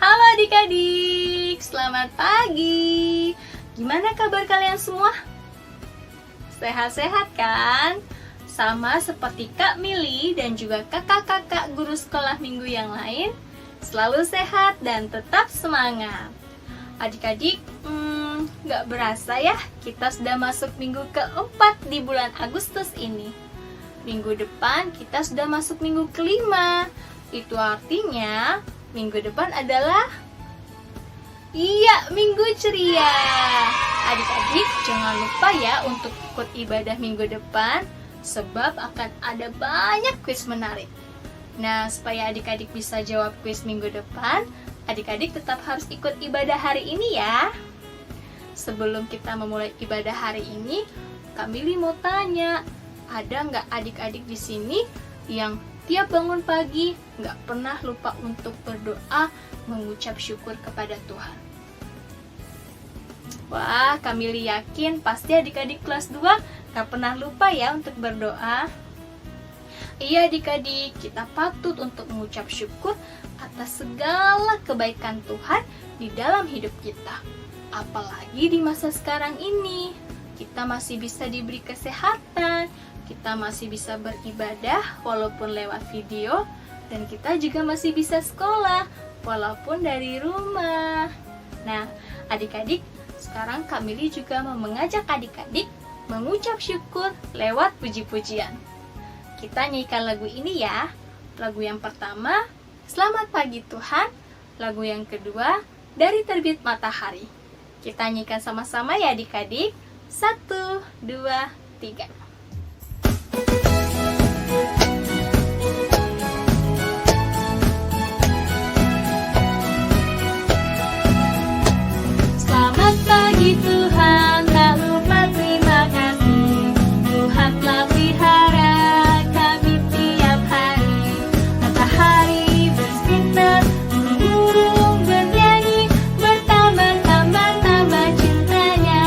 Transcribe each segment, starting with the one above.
Halo adik-adik, selamat pagi. Gimana kabar kalian semua? Sehat-sehat kan? Sama seperti Kak Mili dan juga kakak-kakak guru sekolah minggu yang lain, selalu sehat dan tetap semangat. Adik-adik, gak berasa ya kita sudah masuk minggu keempat di bulan Agustus ini. Minggu depan kita sudah masuk minggu kelima. Itu artinya minggu depan adalah minggu ceria. Adik-adik jangan lupa ya untuk ikut ibadah minggu depan, sebab akan ada banyak kuis menarik. Nah, supaya adik-adik bisa jawab kuis minggu depan, adik-adik tetap harus ikut ibadah hari ini ya. Sebelum kita memulai ibadah hari ini, Kak Mili mau tanya, ada nggak adik-adik di sini yang tiap bangun pagi nggak pernah lupa untuk berdoa, mengucap syukur kepada Tuhan? Wah, Kak Mili yakin pasti adik-adik kelas 2 nggak pernah lupa ya untuk berdoa. Iya adik-adik, kita patut untuk mengucap syukur atas segala kebaikan Tuhan di dalam hidup kita. Apalagi di masa sekarang ini, kita masih bisa diberi kesehatan, kita masih bisa beribadah walaupun lewat video, dan kita juga masih bisa sekolah walaupun dari rumah. Nah, adik-adik, sekarang Kak Mili juga mau mengajak adik-adik mengucap syukur lewat puji-pujian. Kita nyanyikan lagu ini ya. Lagu yang pertama, Selamat Pagi Tuhan. Lagu yang kedua, Dari Terbit Matahari. Kita nyanyikan sama-sama ya adik-adik. 1, 2, 3. Selamat pagi Tuhan, tak lupa terima kasih. Tuhan telah pelihara kami tiap hari. Matahari bersinar, burung bernyanyi, bertambah-tambah cintanya.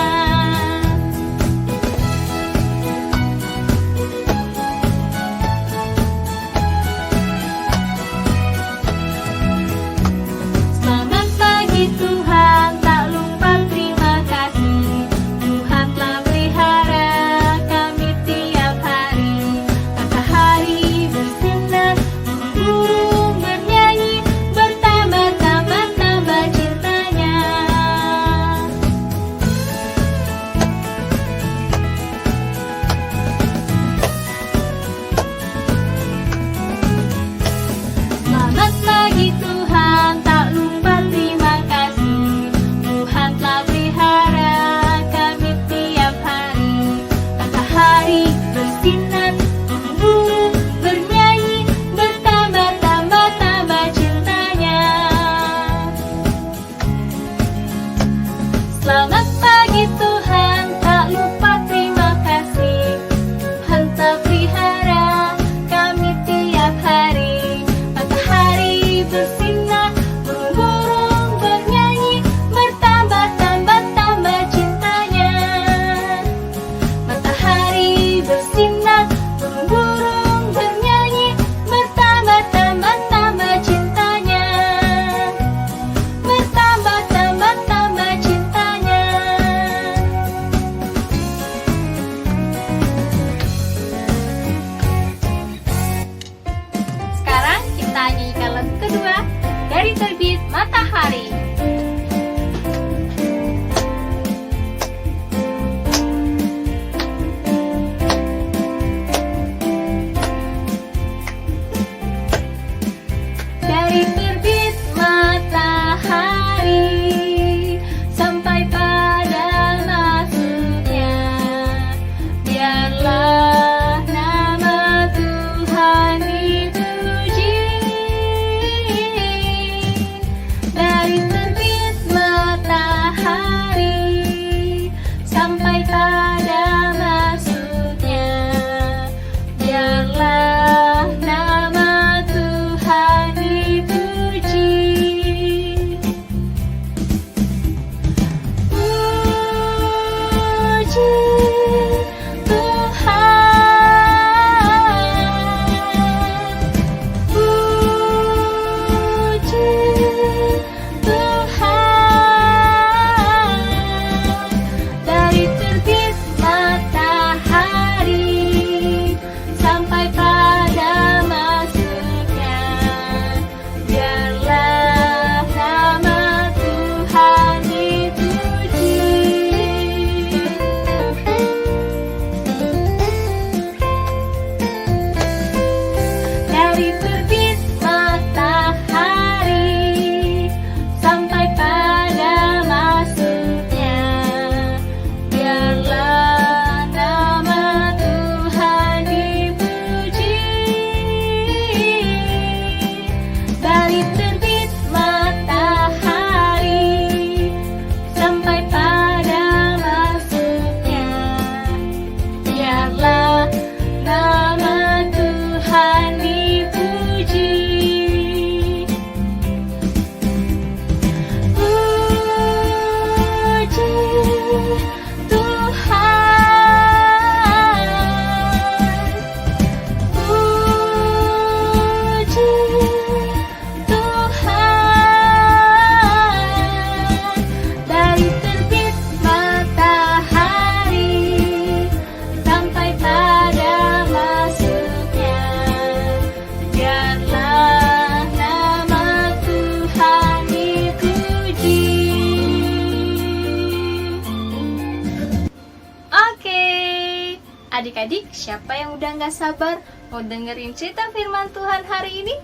adik-adik, siapa yang udah gak sabar mau dengerin cerita firman Tuhan hari ini?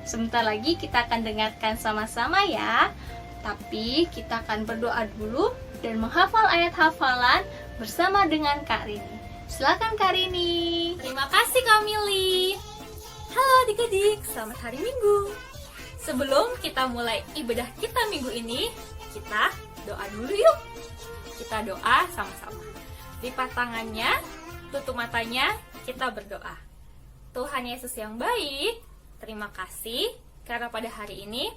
Sebentar lagi kita akan dengarkan sama-sama ya. Tapi kita akan berdoa dulu dan menghafal ayat hafalan bersama dengan Kak Rini. Silakan Kak Rini. Terima kasih Kak Mili. Halo adik-adik, selamat hari Minggu. Sebelum kita mulai ibadah kita minggu ini, kita doa dulu yuk. Kita doa sama-sama. Lipat tangannya, tutup matanya, kita berdoa. Tuhan Yesus yang baik, terima kasih karena pada hari ini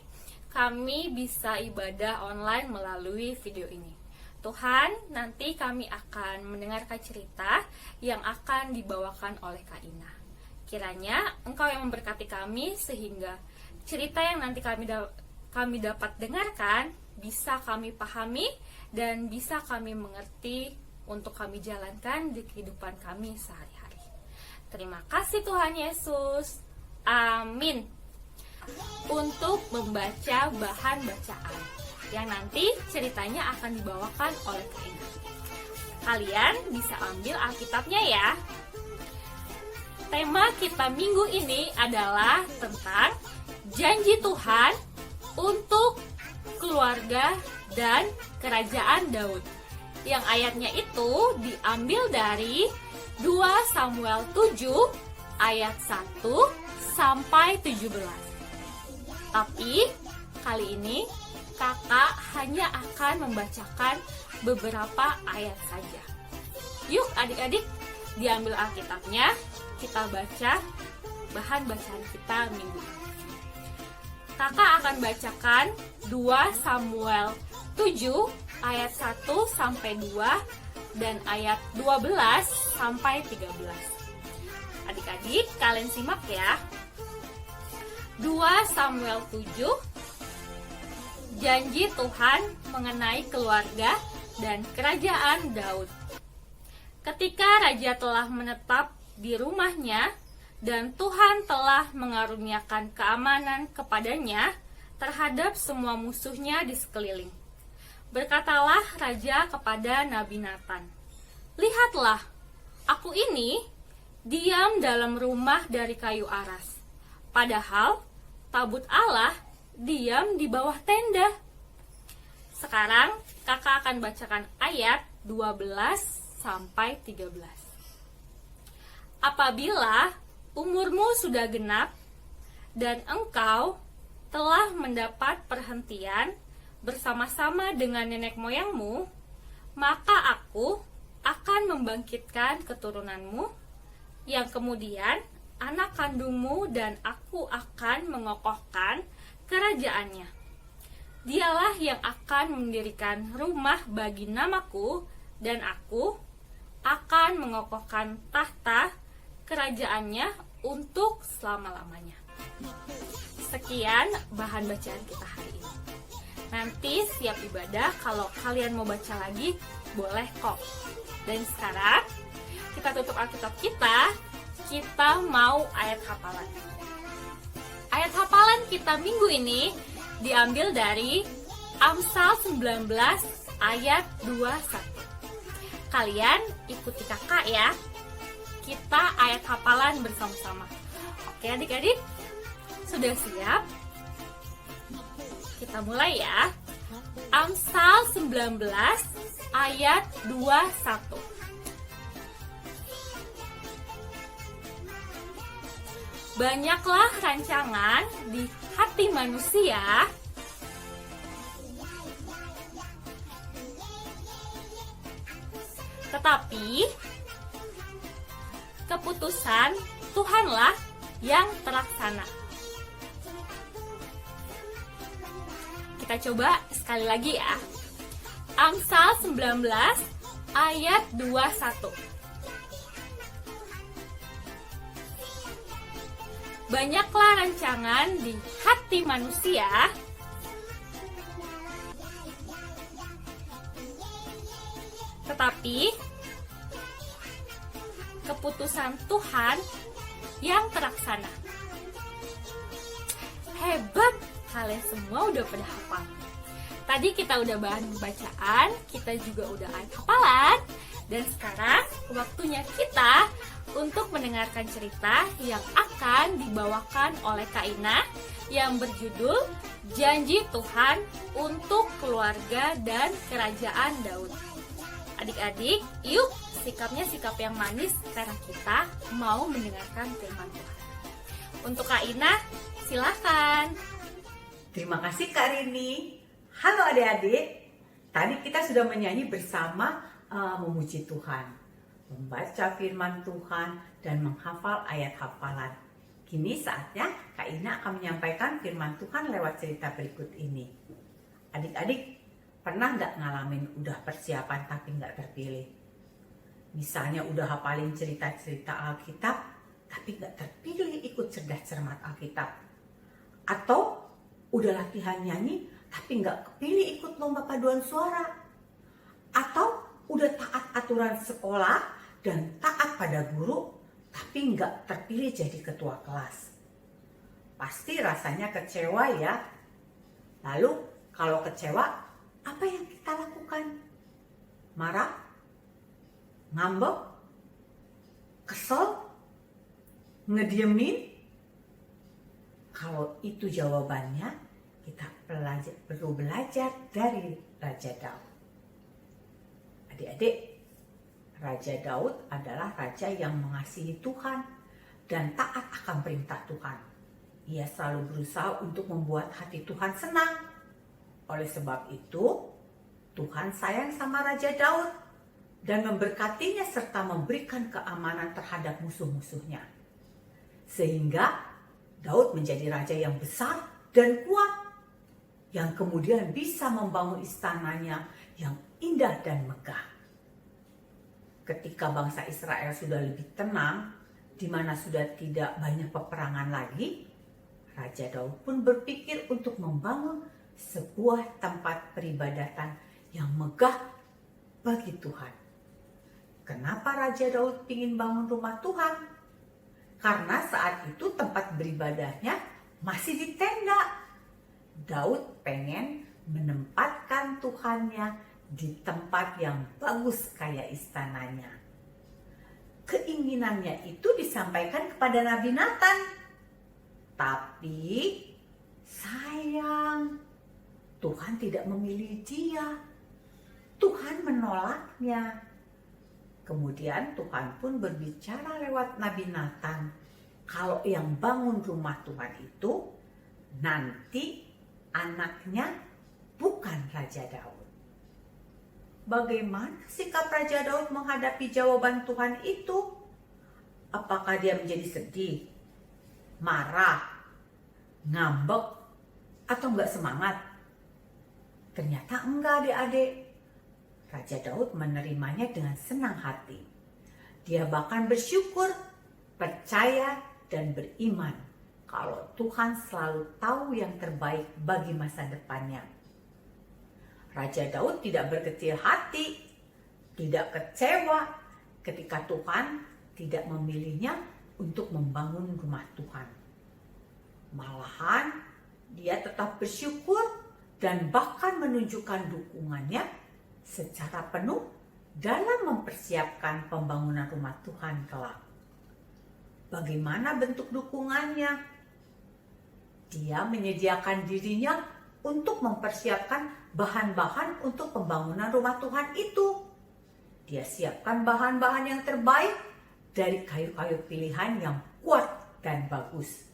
kami bisa ibadah online melalui video ini. Tuhan, nanti kami akan mendengarkan cerita yang akan dibawakan oleh Kak Ina. Kiranya Engkau yang memberkati kami sehingga cerita yang nanti kami dapat dengarkan bisa kami pahami dan bisa kami mengerti untuk kami jalankan di kehidupan kami sehari-hari. Terima kasih Tuhan Yesus. Amin. Untuk membaca bahan bacaan yang nanti ceritanya akan dibawakan oleh Kak Ina. Kalian bisa ambil Alkitabnya ya. Tema kita minggu ini adalah tentang janji Tuhan untuk keluarga dan kerajaan Daud. Yang ayatnya itu diambil dari 2 Samuel 7 ayat 1 sampai 17. Tapi kali ini kakak hanya akan membacakan beberapa ayat saja. Yuk adik-adik, diambil Alkitabnya, kita baca bahan bacaan kita minggu ini. Kakak akan bacakan 2 Samuel 7 ayat 1 sampai 2 dan ayat 12 sampai 13. Adik-adik, kalian simak ya. 2 Samuel 7, janji Tuhan mengenai keluarga dan kerajaan Daud. Ketika raja telah menetap di rumahnya dan Tuhan telah mengaruniakan keamanan kepadanya terhadap semua musuhnya di sekeliling, berkatalah raja kepada Nabi Nathan, "Lihatlah, aku ini diam dalam rumah dari kayu aras, padahal tabut Allah diam di bawah tenda." Sekarang kakak akan bacakan ayat 12 sampai 13. Apabila umurmu sudah genap dan engkau telah mendapat perhentian bersama-sama dengan nenek moyangmu, maka aku akan membangkitkan keturunanmu yang kemudian anak kandungmu dan aku akan mengokohkan kerajaannya. Dialah yang akan mendirikan rumah bagi namaku dan aku akan mengokohkan tahta kerajaannya untuk selama-lamanya. Sekian bahan bacaan kita hari ini. Nanti siap ibadah, kalau kalian mau baca lagi, boleh kok. Dan sekarang kita tutup Alkitab kita mau ayat hafalan. Ayat hafalan kita minggu ini diambil dari Amsal 19 ayat 21. Kalian ikuti kakak ya. Kita ayat hafalan bersama-sama. Oke adik-adik, sudah siap? Kita mulai ya. Amsal 19 ayat 21. Banyaklah rancangan di hati manusia, tetapi keputusan Tuhanlah yang terlaksana. Kita coba sekali lagi ya. Amsal 19 ayat 21. Banyaklah rancangan di hati manusia, tetapi keputusan Tuhan yang terlaksana. Hebat, kalian semua udah pada hafal. Tadi kita udah bahan bacaan, kita juga udah ayat hafalan, dan sekarang waktunya kita untuk mendengarkan cerita yang akan dibawakan oleh Kak Ina yang berjudul Janji Tuhan untuk Keluarga dan Kerajaan Daud. Adik-adik, yuk sikapnya sikap yang manis karena kita mau mendengarkan firman Tuhan. Untuk Kak Ina, silakan. Terima kasih Kak Rini. Halo adik-adik. Tadi kita sudah menyanyi bersama memuji Tuhan, membaca firman Tuhan, dan menghafal ayat hafalan. Kini saatnya Kak Ina akan menyampaikan firman Tuhan lewat cerita berikut ini. Adik-adik, pernah nggak ngalamin udah persiapan tapi nggak terpilih? Misalnya udah hafalin cerita-cerita Alkitab, tapi nggak terpilih ikut cerdas cermat Alkitab. Atau udah latihan nyanyi, tapi nggak kepilih ikut lomba paduan suara. Atau udah taat aturan sekolah dan taat pada guru, tapi nggak terpilih jadi ketua kelas. Pasti rasanya kecewa ya. Lalu kalau kecewa, apa yang kita lakukan? Marah? Ngambek? Kesel? Ngediemin? Kalau itu jawabannya, kita perlu belajar dari Raja Daud. Adik-adik, Raja Daud adalah raja yang mengasihi Tuhan dan taat akan perintah Tuhan. Ia selalu berusaha untuk membuat hati Tuhan senang. Oleh sebab itu, Tuhan sayang sama Raja Daud dan memberkatinya serta memberikan keamanan terhadap musuh-musuhnya. Sehingga Daud menjadi raja yang besar dan kuat, yang kemudian bisa membangun istananya yang indah dan megah. Ketika bangsa Israel sudah lebih tenang, di mana sudah tidak banyak peperangan lagi, Raja Daud pun berpikir untuk membangun sebuah tempat peribadatan yang megah bagi Tuhan. Kenapa Raja Daud ingin bangun rumah Tuhan? Karena saat itu tempat beribadahnya masih di tenda. Daud pengen menempatkan Tuhannya di tempat yang bagus kayak istananya. Keinginannya itu disampaikan kepada Nabi Nathan. Tapi sayang, Tuhan tidak memilih dia. Tuhan menolaknya. Kemudian Tuhan pun berbicara lewat Nabi Nathan, kalau yang bangun rumah Tuhan itu nanti anaknya bukan Raja Daud. Bagaimana sikap Raja Daud menghadapi jawaban Tuhan itu? Apakah dia menjadi sedih, marah, ngambek, atau enggak semangat? Ternyata enggak adik-adik. Raja Daud menerimanya dengan senang hati. Dia bahkan bersyukur, percaya, dan beriman kalau Tuhan selalu tahu yang terbaik bagi masa depannya. Raja Daud tidak berkecil hati, tidak kecewa ketika Tuhan tidak memilihnya untuk membangun rumah Tuhan. Malahan, dia tetap bersyukur dan bahkan menunjukkan dukungannya secara penuh dalam mempersiapkan pembangunan rumah Tuhan kelak. Bagaimana bentuk dukungannya? Dia menyediakan dirinya untuk mempersiapkan bahan-bahan untuk pembangunan rumah Tuhan itu. Dia siapkan bahan-bahan yang terbaik dari kayu-kayu pilihan yang kuat dan bagus.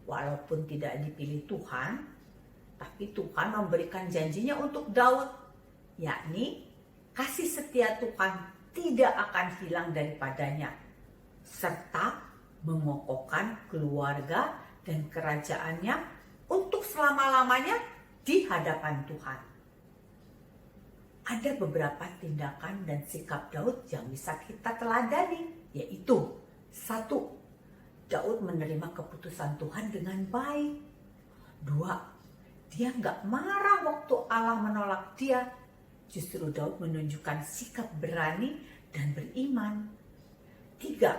Walaupun tidak dipilih Tuhan, tapi Tuhan memberikan janjinya untuk Daud, yakni kasih setia Tuhan tidak akan hilang daripadanya, serta mengokohkan keluarga dan kerajaannya untuk selama-lamanya di hadapan Tuhan. Ada beberapa tindakan dan sikap Daud yang bisa kita teladani, yaitu 1. Daud menerima keputusan Tuhan dengan baik. 2. Dia nggak marah waktu Allah menolak dia. Justru Daud menunjukkan sikap berani dan beriman. 3.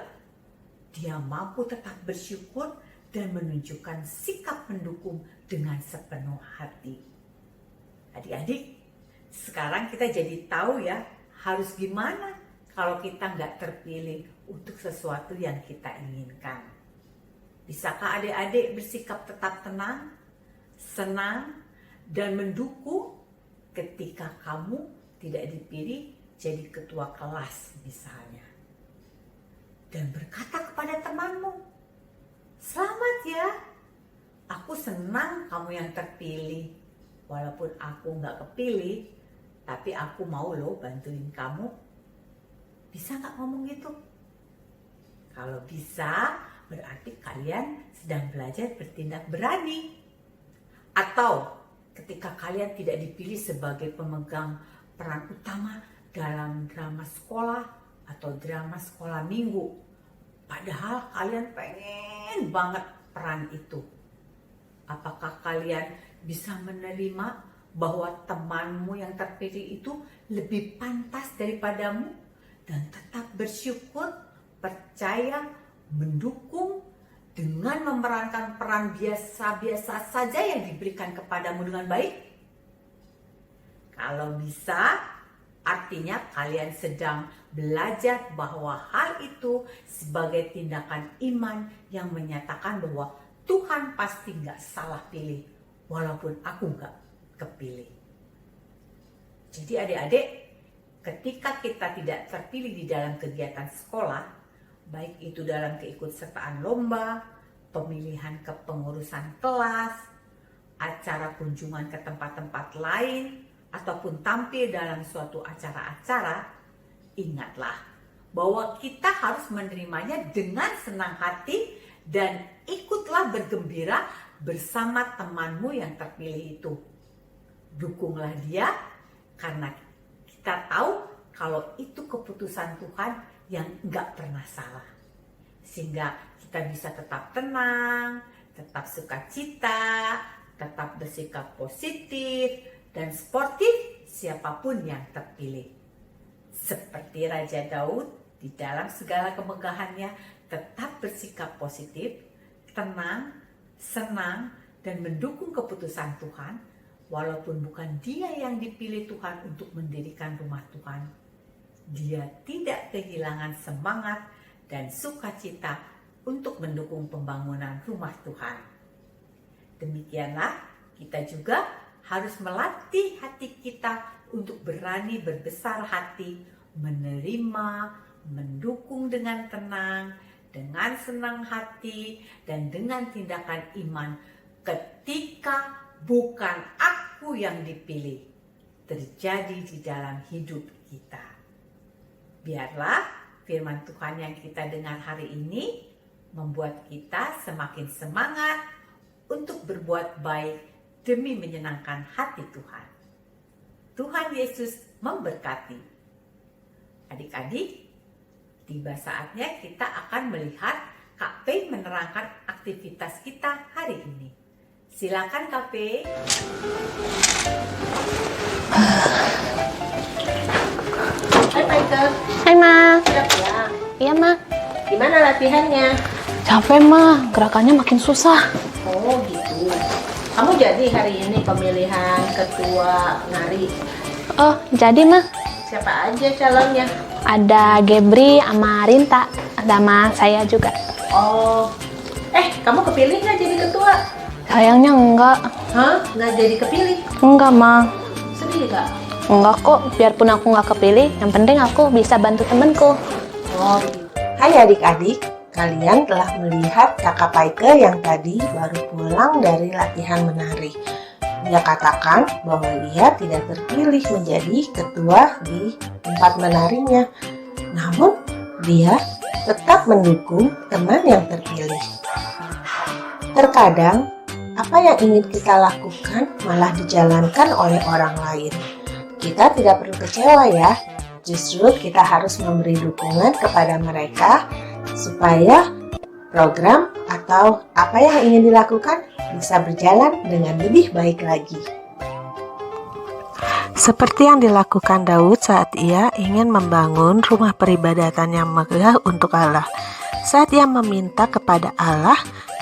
Dia mampu tetap bersyukur dan menunjukkan sikap mendukung dengan sepenuh hati. Adik-adik, sekarang kita jadi tahu ya harus gimana kalau kita nggak terpilih untuk sesuatu yang kita inginkan. Bisakah adik-adik bersikap tetap tenang, senang, dan mendukung ketika kamu tidak dipilih jadi ketua kelas misalnya? Dan berkata kepada temanmu, "Selamat ya, aku senang kamu yang terpilih. Walaupun aku nggak kepilih, tapi aku mau loh bantuin kamu." Bisa nggak ngomong gitu? Kalau bisa, berarti kalian sedang belajar bertindak berani. Atau ketika kalian tidak dipilih sebagai pemegang peran utama dalam drama sekolah atau drama sekolah minggu, padahal kalian pengen banget peran itu. Apakah kalian bisa menerima bahwa temanmu yang terpilih itu lebih pantas daripadamu dan tetap bersyukur, percaya, mendukung dengan memerankan peran biasa-biasa saja yang diberikan kepadamu dengan baik? Kalau bisa, artinya kalian sedang belajar bahwa hal itu sebagai tindakan iman yang menyatakan bahwa Tuhan pasti nggak salah pilih, walaupun aku nggak kepilih. Jadi adik-adik, ketika kita tidak terpilih di dalam kegiatan sekolah, baik itu dalam keikutsertaan lomba, pemilihan kepengurusan kelas, acara kunjungan ke tempat-tempat lain, ataupun tampil dalam suatu acara-acara, ingatlah bahwa kita harus menerimanya dengan senang hati dan ikutlah bergembira bersama temanmu yang terpilih itu. Dukunglah dia karena kita tahu kalau itu keputusan Tuhan yang nggak pernah salah. Sehingga kita bisa tetap tenang, tetap sukacita, tetap bersikap positif, dan sportif siapapun yang terpilih. Seperti Raja Daud, di dalam segala kemegahannya tetap bersikap positif, tenang, senang, dan mendukung keputusan Tuhan, walaupun bukan dia yang dipilih Tuhan untuk mendirikan rumah Tuhan. Dia tidak kehilangan semangat dan sukacita untuk mendukung pembangunan rumah Tuhan. Demikianlah kita juga harus melatih hati kita untuk berani berbesar hati, menerima, mendukung dengan tenang, dengan senang hati, dan dengan tindakan iman ketika bukan aku yang dipilih terjadi di dalam hidup kita. Biarlah firman Tuhan yang kita dengar hari ini membuat kita semakin semangat untuk berbuat baik demi menyenangkan hati Tuhan. Tuhan Yesus memberkati. Adik-adik, tiba saatnya kita akan melihat Kak Pei menerangkan aktivitas kita hari ini. Silakan Kak Pei. Hai Michael. Hai Ma. Siap ya. Iya Ma. Gimana latihannya? Capek Ma, gerakannya makin susah. Oh gitu. Kamu jadi hari ini pemilihan ketua nari. Oh, jadi Ma. Siapa aja calonnya? Ada Gebri sama Rinta, sama saya juga. Oh. Kamu kepilih nggak jadi ketua? Sayangnya enggak. Hah? Nggak jadi kepilih? Enggak Ma. Sedih nggak? Enggak kok, biarpun aku nggak kepilih, yang penting aku bisa bantu temenku. Oh gitu. Hai adik-adik, kalian telah melihat kakak Paike yang tadi baru pulang dari latihan menari. Dia katakan bahwa ia tidak terpilih menjadi ketua di tempat menarinya. Namun, dia tetap mendukung teman yang terpilih. Terkadang, apa yang ingin kita lakukan malah dijalankan oleh orang lain. Kita tidak perlu kecewa ya, justru kita harus memberi dukungan kepada mereka supaya program atau apa yang ingin dilakukan bisa berjalan dengan lebih baik lagi. Seperti yang dilakukan Daud saat ia ingin membangun rumah peribadatan yang megah untuk Allah. Saat ia meminta kepada Allah,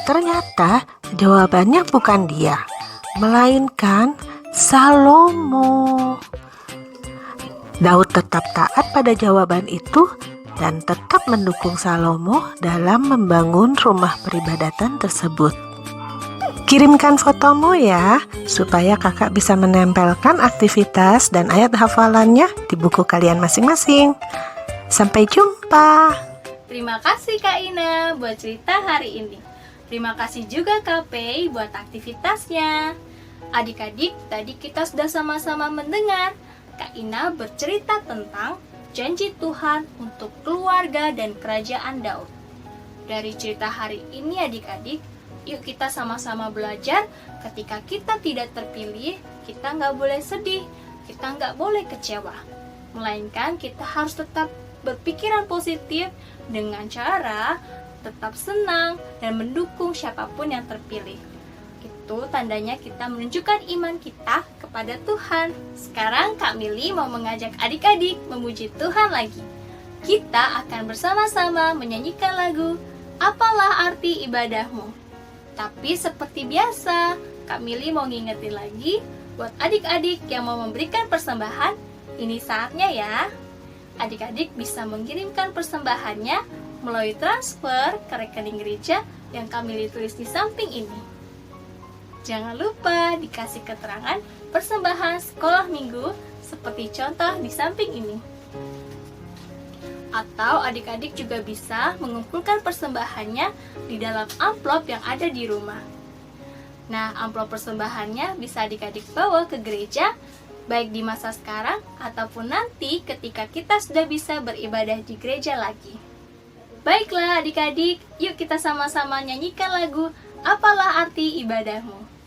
ternyata jawabannya bukan dia, melainkan Salomo. Daud tetap taat pada jawaban itu dan tetap mendukung Salomo dalam membangun rumah peribadatan tersebut. Kirimkan fotomu ya, supaya kakak bisa menempelkan aktivitas dan ayat hafalannya di buku kalian masing-masing. Sampai jumpa. Terima kasih Kak Ina buat cerita hari ini. Terima kasih juga Kak Pei buat aktivitasnya. Adik-adik, tadi kita sudah sama-sama mendengar Kak Ina bercerita tentang janji Tuhan untuk keluarga dan kerajaan Daud. Dari cerita hari ini adik-adik, yuk kita sama-sama belajar ketika kita tidak terpilih, kita nggak boleh sedih, kita nggak boleh kecewa. Melainkan kita harus tetap berpikiran positif dengan cara tetap senang dan mendukung siapapun yang terpilih. Itu tandanya kita menunjukkan iman kita kepada Tuhan. Sekarang Kak Mili mau mengajak adik-adik memuji Tuhan lagi. Kita akan bersama-sama menyanyikan lagu Apalah Arti Ibadahmu. Tapi seperti biasa, Kak Mili mau ngingetin lagi buat adik-adik yang mau memberikan persembahan, ini saatnya ya. Adik-adik bisa mengirimkan persembahannya melalui transfer ke rekening gereja yang Kak Mili tulis di samping ini. Jangan lupa dikasih keterangan persembahan sekolah minggu seperti contoh di samping ini. Atau adik-adik juga bisa mengumpulkan persembahannya di dalam amplop yang ada di rumah. Nah, amplop persembahannya bisa adik-adik bawa ke gereja, baik di masa sekarang ataupun nanti ketika kita sudah bisa beribadah di gereja lagi. Baiklah adik-adik, yuk kita sama-sama nyanyikan lagu Apalah Arti Ibadahmu.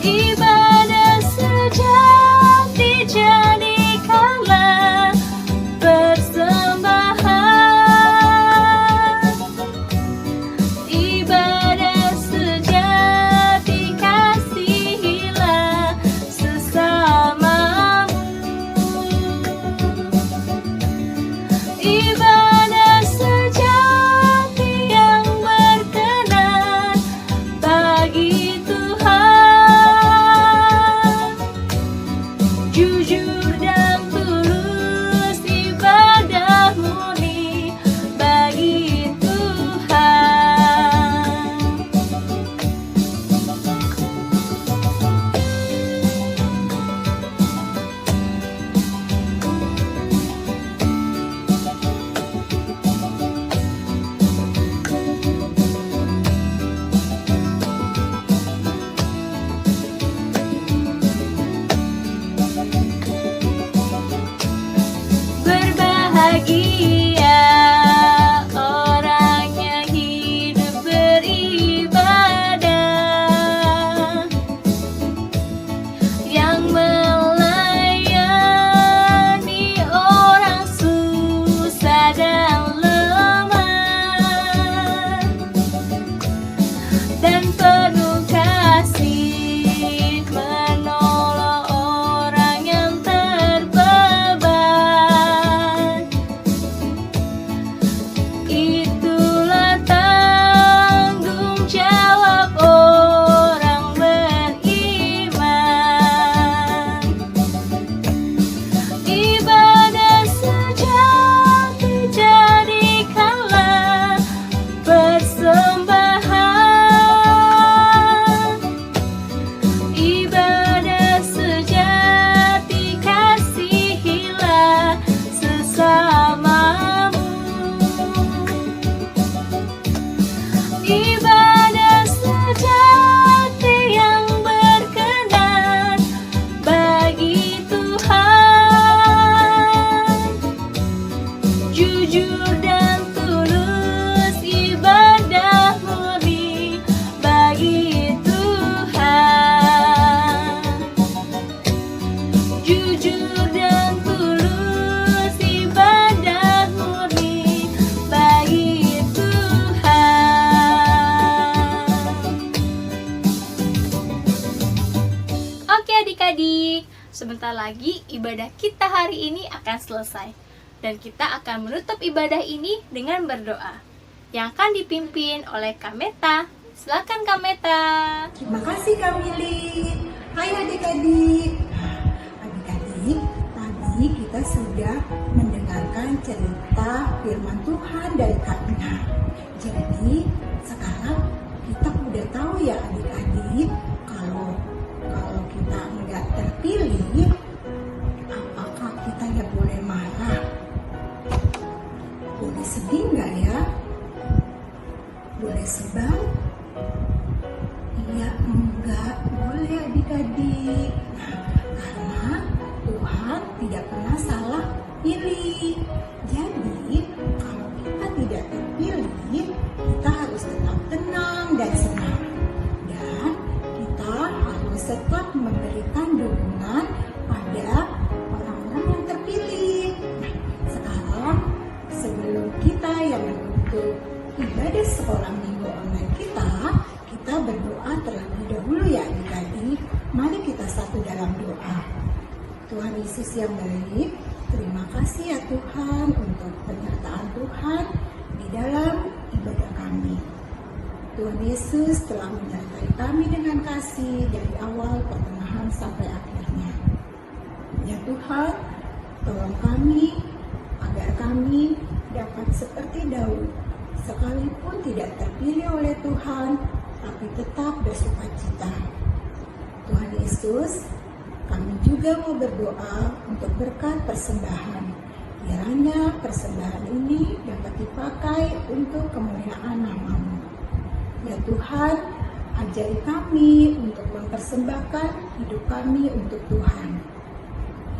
Ibadah sejati jadikanlah bersama. sebentar lagi ibadah kita hari ini akan selesai. Dan kita akan menutup ibadah ini dengan berdoa yang akan dipimpin oleh Kak Meta. Silakan Kak Meta. Terima kasih Kak Mili. Hai adik-adik. Adik-adik, tadi kita sudah mendengarkan cerita firman Tuhan dari Kak Mina. Jadi sekarang kita udah tahu ya adik-adik, kalau kita nggak terpilih, apakah kita ya boleh marah? Boleh sedih nggak ya? Boleh sebal? Ya enggak boleh adik-adik. Nah, karena Tuhan tidak pernah salah pilih. Jadi kalau kita tidak terpilih, kita harus tetap tenang dan senang. Dan kita harus tetap memberikan dukungan pada orang-orang yang terpilih. Nah, sekarang sebelum kita yang menutup ibadah sekolah minggu online kita berdoa terlebih dahulu ya adik-adik. Mari kita satu dalam doa. Tuhan Yesus yang baik, terima kasih ya Tuhan untuk penyertaan Tuhan di dalam ibadah kami. Tuhan Yesus telah menyertai kami dengan kasih dari awal, pertengahan sampai akhirnya. Ya Tuhan, tolong kami agar kami dapat seperti Daud, sekalipun tidak terpilih oleh Tuhan, tapi tetap bersukacita. Tuhan Yesus, kami juga mau berdoa untuk berkat persembahan. Kiranya persembahan ini dapat dipakai untuk kemuliaan nama-Mu. Ya Tuhan, ajari kami untuk mempersembahkan hidup kami untuk Tuhan.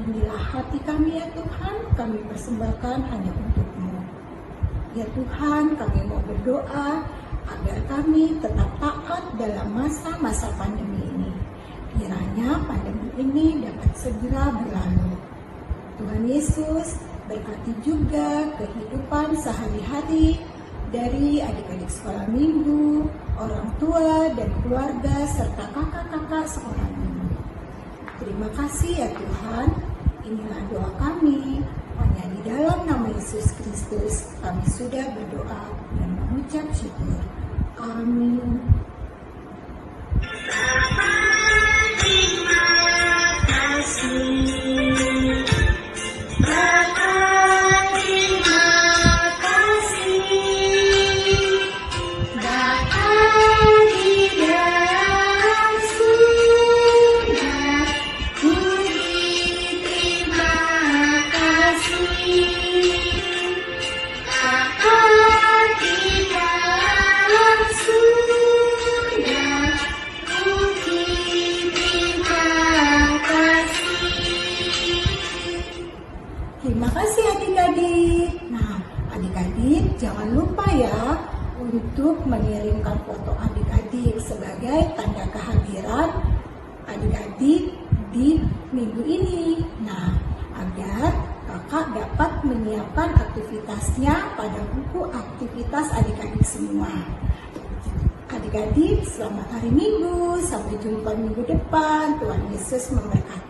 Inilah hati kami ya Tuhan, kami persembahkan hanya untuk-Mu. Ya Tuhan, kami mau berdoa agar kami tetap taat dalam masa-masa pandemi ini. Kiranya pandemi ini dapat segera berlalu. Tuhan Yesus, berkati juga kehidupan sehari-hari dari adik-adik sekolah minggu, orang tua dan keluarga, serta kakak-kakak sekolah minggu. Terima kasih ya Tuhan, inilah doa kami. Hanya di dalam nama Yesus Kristus kami sudah berdoa dan mengucap syukur. Amin. Terima kasih adik-adik. Nah, adik-adik jangan lupa ya untuk mengirimkan foto adik-adik sebagai tanda kehadiran adik-adik di minggu ini. Nah, agar kakak dapat menyiapkan aktivitasnya pada buku aktivitas adik-adik semua. Adik-adik, selamat hari Minggu. Sampai jumpa minggu depan. Tuhan Yesus memberkati.